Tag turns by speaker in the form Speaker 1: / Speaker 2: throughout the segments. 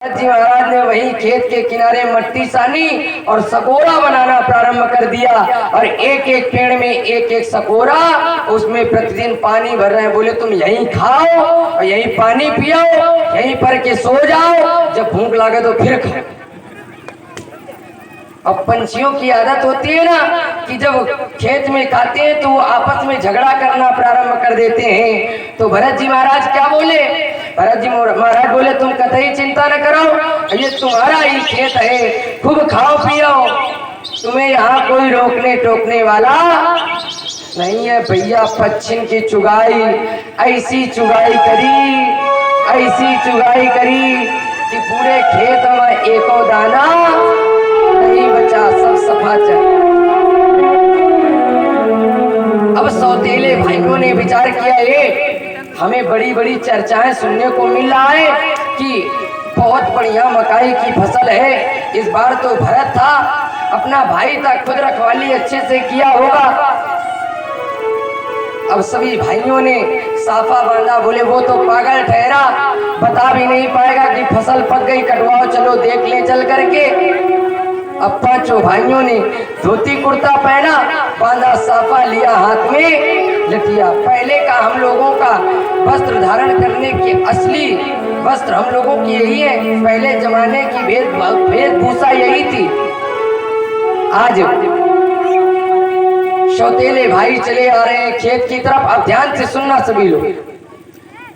Speaker 1: जी महाराज ने वही खेत के किनारे मट्टी सानी और सकोरा बनाना प्रारंभ कर दिया और एक एक पेड़ में एक एक सकोरा, उसमें प्रतिदिन पानी भर रहे हैं। बोले तुम यहीं खाओ और यहीं पानी पियो, यहीं पर के सो जाओ, जब भूख लगे तो फिर खाओ। अब पंछियों की आदत होती है ना कि जब खेत में खाते हैं तो वो आपस में झगड़ा करना प्रारंभ कर देते हैं। तो भरत जी महाराज क्या बोले? भरत जी महाराज बोले तुम कतई चिंता न करो, ये तुम्हारा ही खेत है, खूब खाओ पियो, तुम्हें यहाँ कोई रोकने टोकने वाला नहीं है। भैया पश्चिम की चुगाई, ऐसी चुगाई करी कि पूरे खेत में एको दाना नहीं बचा, सब सफा चल। अब सौतेले भाइयों ने विचार किया, ये हमें बड़ी बड़ी चर्चाएं सुनने को मिल रहा है कि बहुत बढ़िया मकाई की फसल है। इस बार तो भरत था, अपना भाई था, खुद रखवाली अच्छे से किया होगा। अब सभी भाइयों ने साफा बांधा। बोले वो तो पागल ठहरा, बता भी नहीं पाएगा कि फसल पक गई, कटवाओ चलो देख ले चल करके। अब पांचों भाइयों ने धोती कुर्ता पहना, बांधा साफा लिया हाथ में लठिया। पहले का हम लोगों का वस्त्र धारण करने की असली वस्त्र हम लोगों की यही है, पहले जमाने की वेशभूषा यही थी। आज सौतेले भाई चले आ रहे हैं खेत की तरफ। अब ध्यान से सुनना सभी लोग।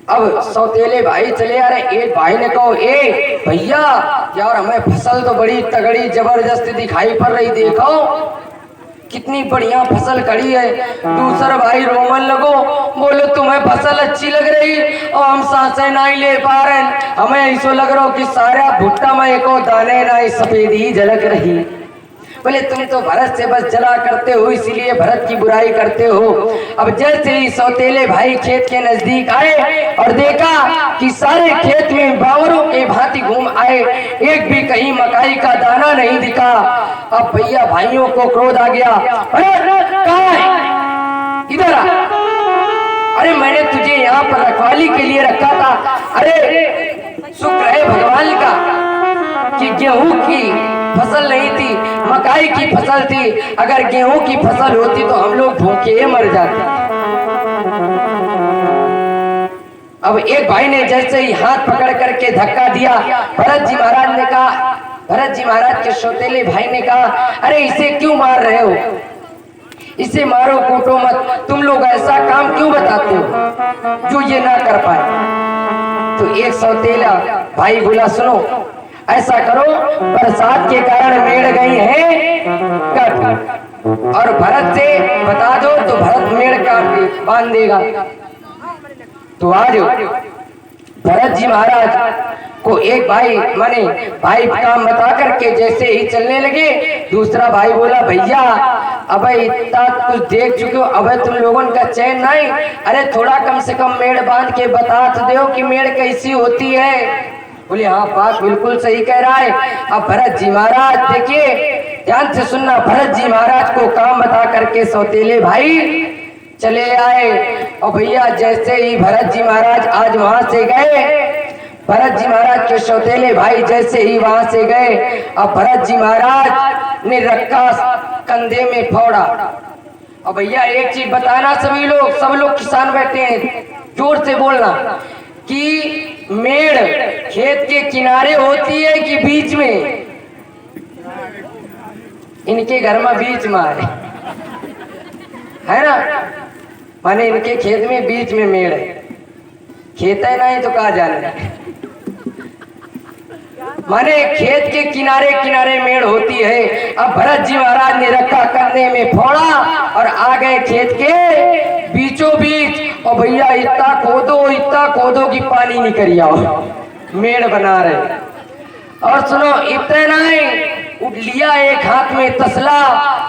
Speaker 1: अब सौतेले भाई चले आ रहे, एक भाई ने कहो ए भैया यार हमें फसल तो बड़ी तगड़ी जबरदस्त दिखाई पड़ रही, देखो कितनी बढ़िया फसल खड़ी है। दूसरा भाई रोमन लगो, बोलो तुम्हें फसल अच्छी लग रही और हम सांसें नहीं ले पा रहे, हमें ऐसा लग रहा हो कि सारा भुट्टा में एको दाने नहीं सफेदी झलक रही। बोले तुम तो भरत से बस जला करते हो, इसीलिए भरत की बुराई करते हो। अब जैसे ही सौतेले भाई खेत के नजदीक आए और देखा कि सारे खेत में बावरों के भांति घूम आए, एक भी कहीं मकाई का दाना नहीं दिखा। अब भैया भाइयों को क्रोध आ गया, अरे कहाँ है, इधर आ। अरे मैंने तुझे यहाँ पर रखवाली के लिए रखा था। अरे शुक्र है भगवान का कि गेहूं की फसल नहीं थी, मकाई की फसल थी। अगर गेहूं की फसल होती तो हम लोग भूखे मर जाते। अब एक भाई ने जैसे ही हाथ पकड़ करके धक्का दिया, भरत जी महाराज ने कहा, भरत जी महाराज के सौतेले भाई ने कहा, अरे इसे क्यों मार रहे हो, इसे मारो कूटो मत, तुम लोग ऐसा काम क्यों बताते हो जो ये ना कर पाए। तो एक सौतेला भाई बोला सुनो ऐसा करो, बरसात के कारण मेड़ गई है कट, और भरत से बता दो तो भरत मेड़ काट बांध देगा। तो आज भरत जी महाराज को एक भाई माने भाई काम बता करके जैसे ही चलने लगे, दूसरा भाई बोला भैया अब इतना कुछ देख चुके हो, अब तुम लोगों का चैन नहीं, अरे थोड़ा कम से कम मेड़ बांध के बता तो दो कि मेड़ कैसी होती है। बोले हाँ बात बिल्कुल सही कह रहा है। अब भरत जी महाराज देखिए ध्यान से सुनना, भरत जी महाराज को काम बता करके सौतेले भाई चले आए। और भैया जैसे ही भरत जी महाराज आज वहां से गए, भरत जी महाराज के सौतेले भाई जैसे ही वहां से गए, अब भरत जी महाराज ने रखा कंधे में फोड़ा। और भैया एक चीज बताना सभी लोग, सब लोग किसान बैठे हैं, जोर से बोलना कि मेड़ खेत के किनारे होती है कि बीच में? इनके घर में बीच में है ना, माने इनके खेत में बीच में मेड़ है, खेत है नहीं तो कहा जाने, माने खेत के किनारे किनारे मेड़ होती है। अब भरत जी महाराज ने रखा कंधे में फोड़ा और आ गए खेत के बीचों बीच। और भैया इतना खोदो कि पानी निकल आओ, मेड़ बना रहे। और सुनो इतना नहीं, उठ लिया एक हाथ में तसला,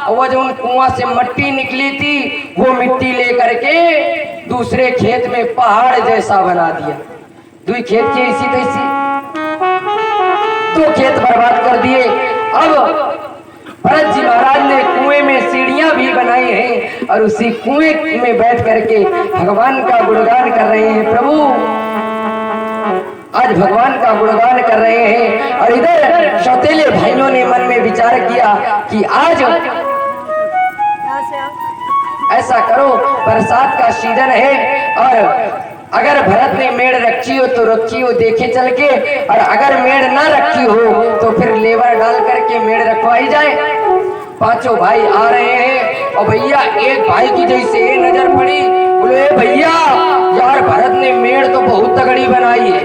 Speaker 1: और वो जो उन कुआं से मिट्टी निकली थी वो मिट्टी लेकर के दूसरे खेत में पहाड़ जैसा बना दिया। दो खेत के इसी तैसी दो खेत बर्बाद कर दिए। अब भरत जी महाराज ने कुएं में सीढ़ियां भी बनाई हैं और उसी कुएं में बैठ करके भगवान का गुणगान कर रहे हैं। प्रभु आज भगवान का गुणगान कर रहे हैं। और इधर सौतेले भाइयों ने मन में विचार किया कि आज ऐसा करो, बरसात का सीजन है और अगर भरत ने मेड़ रखी हो तो रखी हो देखे चल के, और अगर मेड़ ना रखी हो तो फिर लेबर डाल करके मेड़ रखवाई जाए। पांचों भाई आ रहे हैं और भैया एक भाई की जैसे नजर पड़ी, बोले भैया यार भरत ने मेड़ तो बहुत तगड़ी बनाई है,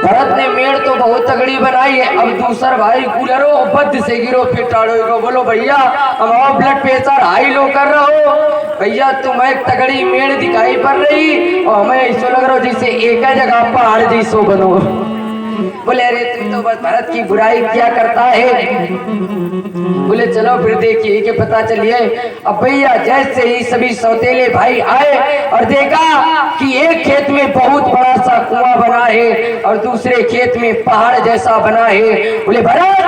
Speaker 1: भरत ने मेड़ तो बहुत तगड़ी बनाई है। अब दूसरा भाई कूलरो बद से गिरो फिटाड़ो, बोलो भैया हमारा ब्लड प्रेशर हाई लो कर रहा हो, भैया तुम्हें तगड़ी मेड़ दिखाई पड़ रही और हमें ऐसा लग रहा हो जैसे एक जगह पहाड़ जैसो बनो। बोले अरे तुम तो बस भरत की बुराई क्या करता है। बोले चलो फिर देखिए कि पता चलिए। अब भैया जैसे ही सभी सौतेले भाई आए और देखा कि एक खेत में बहुत बड़ा सा कुआं बना है और दूसरे खेत में पहाड़ जैसा बना है। बोले भरत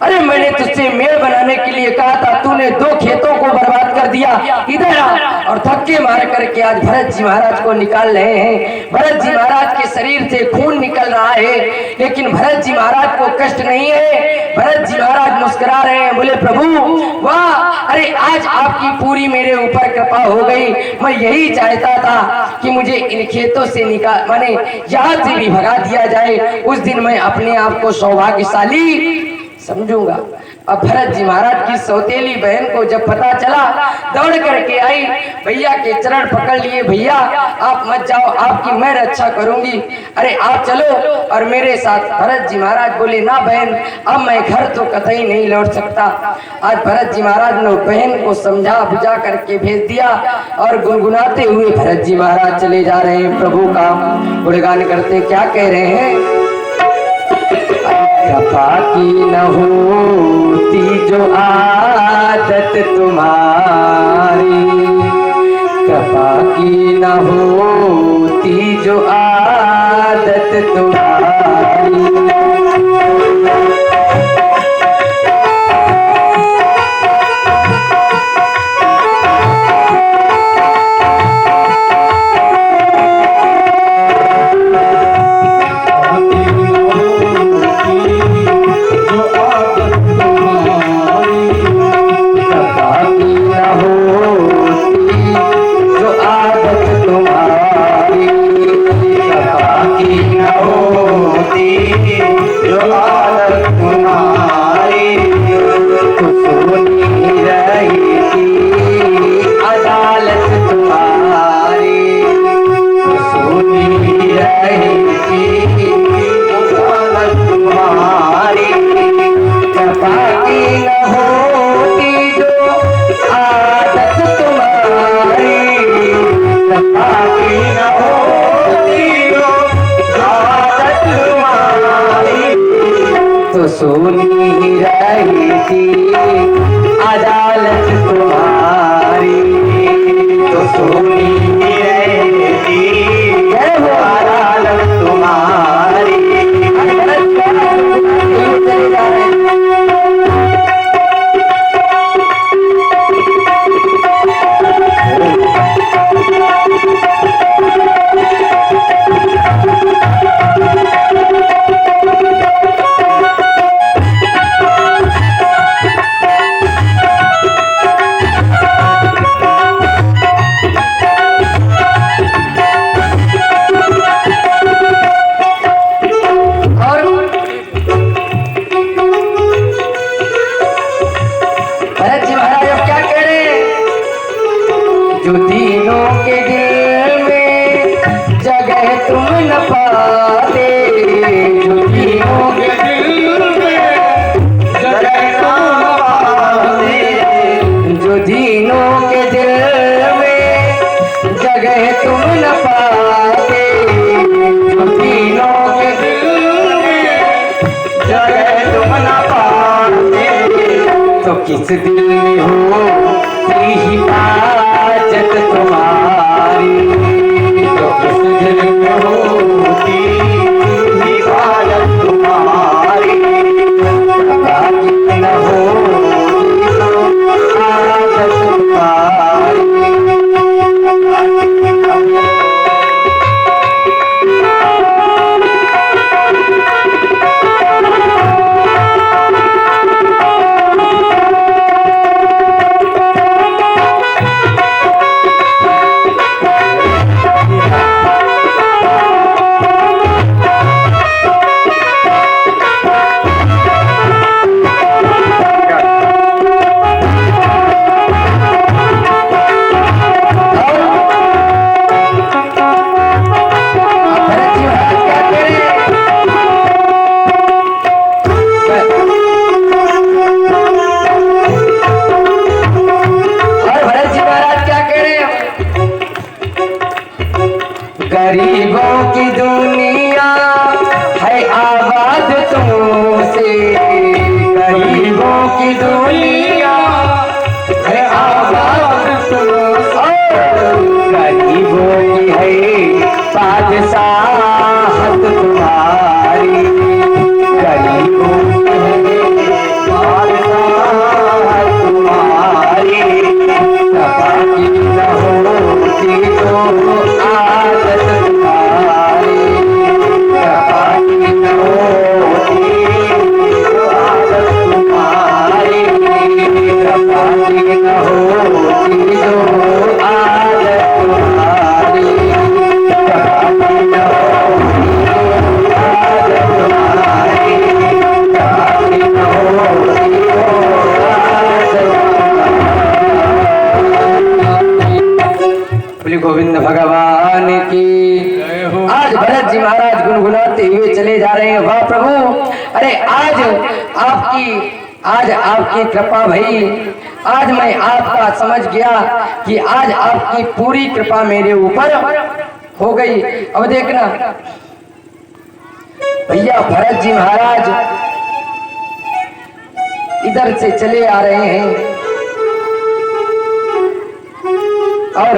Speaker 1: अरे मैंने तुझसे मेड़ बनाने के लिए कहा था, तूने दो खेतों को बर्बाद कर दिया, इधर आ। और धक्के मार करके आज भरत जी महाराज को निकाल रहे हैं। भरत जी महाराज के शरीर से खून निकल रहा है, लेकिन भरत जी महाराज को कष्ट नहीं है। भरत जी महाराज मुस्कुरा रहे हैं, बोले प्रभु वाह, अरे आज आपकी पूरी मेरे ऊपर कृपा हो गई। मैं यही चाहता था कि मुझे इन खेतों से निकाल माने यहाँ से भी भगा दिया जाए, उस दिन मैं अपने आप को सौभाग्यशाली समझूंगा। अब भरत जी महाराज की सौतेली बहन को जब पता चला, दौड़ करके आई, भैया के चरण पकड़ लिए, भैया आप मत जाओ, आपकी मैं रक्षा करूंगी, अरे आप चलो और मेरे साथ। भरत जी महाराज बोले ना बहन, अब मैं घर तो कतई नहीं लौट सकता। आज भरत जी महाराज ने बहन को समझा बुझा करके भेज दिया और गुनगुनाते हुए भरत जी महाराज चले जा रहे हैं, प्रभु का गुणगान करते क्या कह रहे हैं। कृपा की न होती जो आदत तुम्हारी, कृपा की न होती जो आदत तुम्हारी। सोनी रही थी अदालत तुम्हारी, तो सोनी रही थी अदालत तुम्हारी। जो तीनों के दिल में जगह तुम न पाते, जो तीनों के दिल में जगह तुम न पाते, जो तीनों के दिल में जगह तुम न पाते, जो तीनों के दिल में जगह तुम न पाते, तो किस दिल में हो हिफाजत तुम्हारी, तो किस दिल में होती हिफाजत तुम्हारी। न होती तो आदत तुम्हारी। हुए चले जा रहे हैं। वाह प्रभु, अरे आज आपकी कृपा भई, आज मैं आपका समझ गया कि आज आपकी पूरी कृपा मेरे ऊपर हो गई। अब देखना भैया, भरत जी महाराज इधर से चले आ रहे हैं और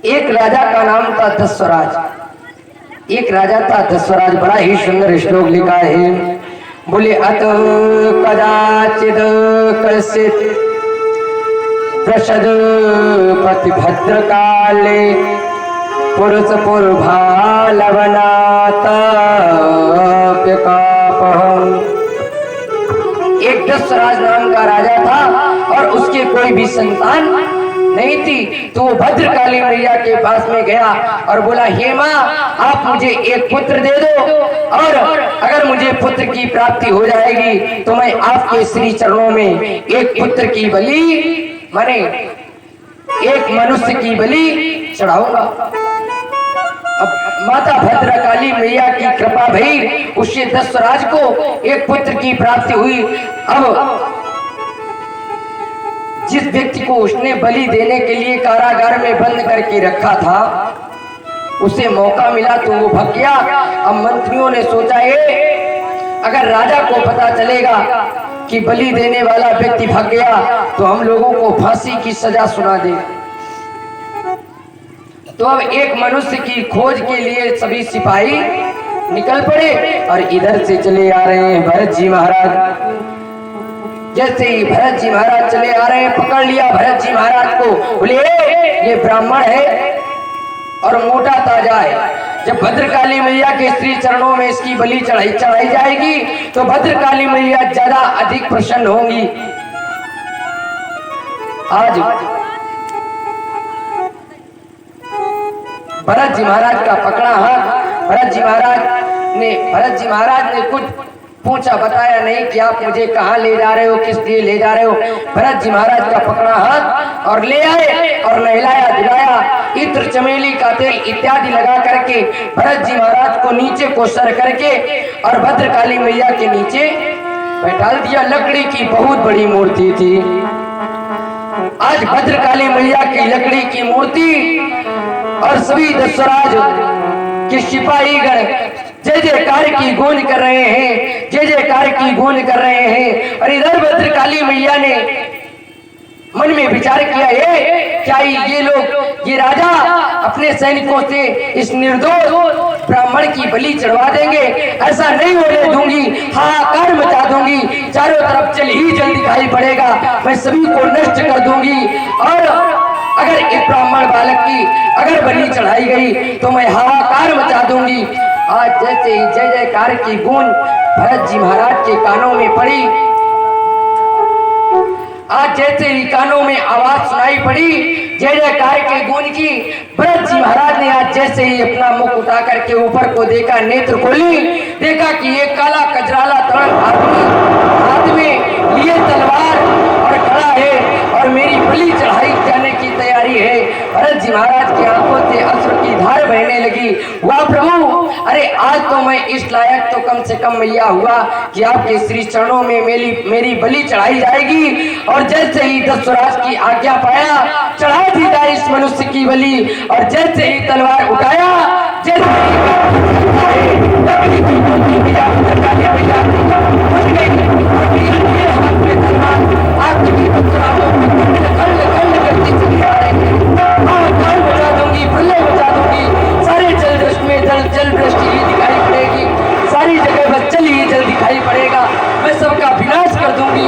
Speaker 1: एक राजा का नाम था दस्वराज। एक राजा था दस्वराज, बड़ा ही सुंदर श्लोक लिखा है। बोले अत कदाचिद कश्चित् प्रसद पति भद्र काले पुरुष एक दस्वराज नाम का राजा था और उसके कोई भी संतान नहीं थी। तो वो भद्रकाली मैया के पास में गया और बोला, हे माँ, आप मुझे एक पुत्र दे दो और अगर मुझे पुत्र की प्राप्ति हो जाएगी तो मैं आपके श्री चरणों में एक पुत्र की बलि, माने एक मनुष्य की बलि चढ़ाऊंगा। अब माता भद्रकाली मैया की कृपा भई, उससे दस्वराज को एक पुत्र की प्राप्ति हुई। अब जिस व्यक्ति को उसने बलि देने के लिए कारागार में बंद करके रखा था, उसे मौका मिला तो वो भाग गया। अब मंत्रियों ने सोचा, अगर राजा को पता चलेगा कि बलि देने वाला व्यक्ति भाग गया तो हम लोगों को फांसी की सजा सुना दे। तो अब एक मनुष्य की खोज के लिए सभी सिपाही निकल पड़े और इधर से चले आ रहे हैं भरत जी महाराज। जैसे ही भरत जी महाराज चले आ रहे हैं, पकड़ लिया भरत जी महाराज को। बोले, ये ब्राह्मण है और मोटा ताजा है। जब भद्रकाली मैया के श्री चरणों में इसकी बलि चढ़ाई जाएगी तो भद्रकाली मैया ज्यादा अधिक प्रसन्न होंगी। आज भरत जी महाराज का पकड़ा हाथ, भरत जी महाराज ने कुछ पूछा, बताया नहीं कि आप मुझे कहाँ ले जा रहे हो, किस लिए ले जा रहे हो। भरत जी महाराज का पकड़ा हाथ और ले आए और नहलाया धुलाया, इत्र चमेली का तेल इत्यादि लगा करके भरत जी महाराज को नीचे को सर करके और भद्रकाली मैया के नीचे बैठा दिया। लकड़ी की बहुत बड़ी मूर्ति थी। आज भद्रकाली मैया की लकड़ी की मूर्ति और सभी दस्वराज के सिपाहीगण जय जयकार की गूंज कर रहे हैं, जय जयकार की गूंज कर रहे हैं। और इधर भद्रकाली मैया ने मन में विचार किया, क्या ये लोग, ये राजा अपने सैनिकों से इस निर्दोष ब्राह्मण की बलि चढ़वा देंगे? ऐसा नहीं होने दूंगी, हाहाकार मचा दूंगी, चारों तरफ जल ही जल दिखाई पड़ेगा, मैं सभी को नष्ट कर दूंगी। और अगर एक ब्राह्मण बालक की अगर बलि चढ़ाई गई तो मैं हाहाकार मचा दूंगी। आज जैसे ही जय जयकार की गूंज भरत जी महाराज के कानों में पड़ी, आज जैसे ही कानों में आवाज सुनाई पड़ी जय जयकार के गूंज की, भरत जी महाराज ने आज जैसे ही अपना मुख उठा करके ऊपर को देखा, नेत्र खोली, देखा कि एक काला कजराला तरण आदमी हाथ में लिए तलवार और खड़ा है और मेरी बलि चढ़ाई जाने की तैयारी है। भरत जी महाराज की आंखों से अश्रु की धार बहने लगी। वाह प्रभु, अरे आज तो मैं इस लायक तो कम से कम मैया हुआ कि आपके श्री चरणों में मेरी बलि चढ़ाई जाएगी। और जैसे ही दस्वराज की आज्ञा पाया, चढ़ा दी जाए इस मनुष्य की बलि। और जैसे ही तलवार उठाया, जैसे जल वृष्टि ही दिखाई पड़ेगी, सारी जगह बस जल ही जल दिखाई पड़ेगा, मैं सबका विनाश कर दूंगी।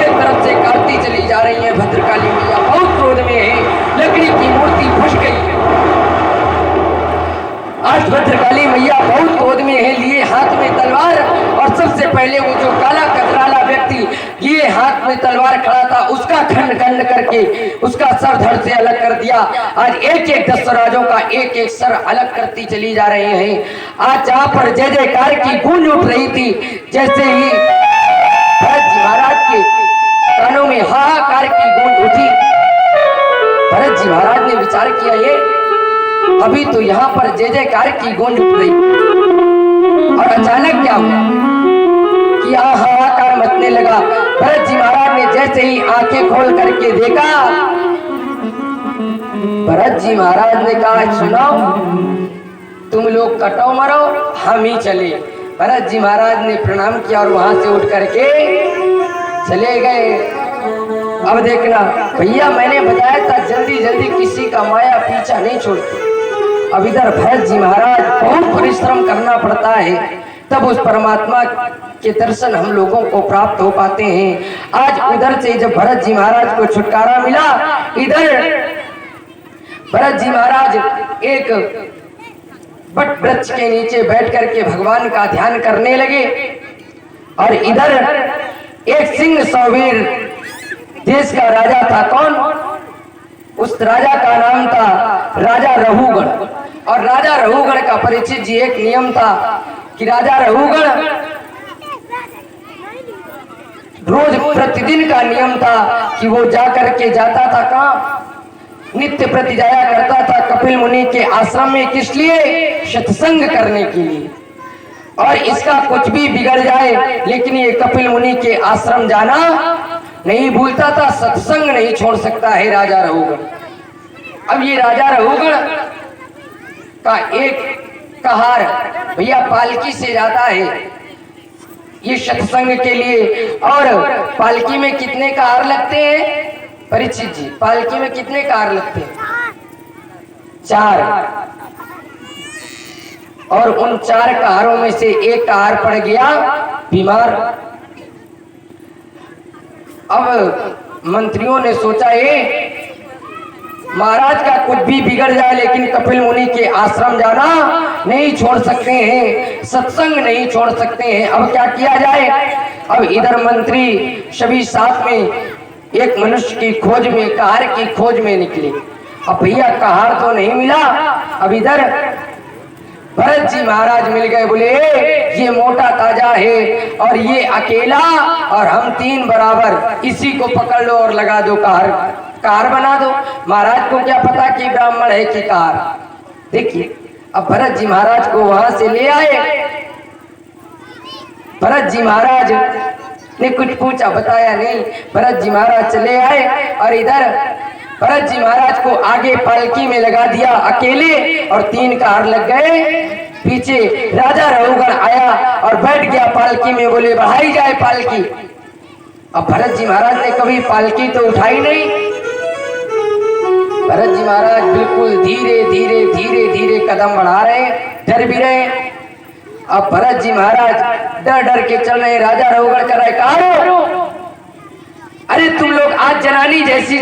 Speaker 1: एक तरफ से कार्ती चली जा रही है भद्रकाली मैया, बहुत क्रोध में है, लकड़ी की मूर्ति फंस गई है। आज भद्रकाली मैया बहुत क्रोध में है, लिए हाथ में तलवार। और सबसे पहले वो जो काला कजराला व्यक्ति लिए हाथ में तलवार खड़ा था, उसका खंड खंड करके उसका सर धड़ से अलग कर दिया। आज एक एक दस्वराजों का एक एक सर अलग करती चली जा रहे हैं। आज जहाँ पर जय जयकार की गूंज उठ रही थी, जैसे ही भरत जी महाराज के कानों में हाहाकार की गूंज उठी, भरत जी महाराज ने विचार किया, अभी तो यहाँ पर जय जयकार की गूंज उठ रही और अचानक क्या हुआ कि यहाँ हाहाकार मचने लगा। भरत जी महाराज ने जैसे ही आंखें खोल करके देखा, भरत जी महाराज ने कहा सुनो, तुम लोग कटो मरो, हम ही चले। भरत जी महाराज ने प्रणाम किया और वहां से उठ करके चले गए। अब देखना भैया, मैंने बताया था जल्दी जल्दी किसी का माया पीछा नहीं छोड़ती। अब इधर भरत जी महाराज बहुत परिश्रम करना पड़ता है, तब उस परमात्मा के दर्शन हम लोगों को प्राप्त हो पाते हैं। आज उधर से जब भरत जी महाराज को छुटकारा मिला, इधर भरत जी महाराज एक बट वृक्ष के नीचे बैठ करके भगवान का ध्यान करने लगे। और इधर एक सिंह सौवीर देश का राजा था। कौन? उस राजा का नाम था राजा रहुगण। और राजा रहुगण का परिचित जी एक नियम था कि राजा रहुगण रोज प्रतिदिन का नियम था कि वो जाकर के जाता था कहाँ? नित्य प्रति जाया करता था कपिल मुनि के आश्रम में। किस लिए? सत्संग करने के लिए। और इसका कुछ भी बिगड़ जाए, लेकिन ये कपिल मुनि के आश्रम जाना नहीं भूलता था, सत्संग नहीं छोड़ सकता है राजा रहुगण। अब ये राजा रहुगण का एक कहार भैया पालकी से जाता है ये सत्संग के लिए। और पालकी में कितने कहार लगते हैं परीक्षित जी? पालकी में कितने कहार लगते हैं? 4। और उन 4 कहारों में से एक कहार पड़ गया बीमार। अब मंत्रियों ने सोचा ये महाराज का कुछ भी बिगड़ जाए, लेकिन कपिल मुनि के आश्रम जाना नहीं छोड़ सकते हैं, सत्संग नहीं छोड़ सकते हैं। अब क्या किया जाए? अब इधर मंत्री सभी साथ में एक मनुष्य की खोज में, कहार की खोज में निकले। अब भैया कहार तो नहीं मिला। अब इधर भरत जी महाराज मिल गए। बोले ये मोटा ताजा है और ये अकेला और हम 3 बराबर, इसी को पकड़ लो और लगा दो कहार, कहार बना दो। महाराज को क्या पता कि ब्राह्मण है कि कहार। देखिए अब भरत जी महाराज को वहां से ले आए। भरत जी महाराज ने कुछ पूछा, बताया नहीं। भरत जी महाराज चले आए और इधर भरत जी महाराज को आगे पालकी में लगा दिया अकेले और 3 कहार लग गए पीछे। राजा रहुगण आया और बैठ गया पालकी में। बोले बढ़ाई जाए पालकी। अब भरत जी महाराज ने कभी पालकी तो उठाई नहीं। भरत जी महाराज बिल्कुल धीरे धीरे धीरे धीरे कदम बढ़ा रहे, डर भी रहे। अब भरत जी महाराज डर डर के चल रहे। राजा रहुगण कर रहे, कहां हो? अरे तुम लोग आज जनानी जैसी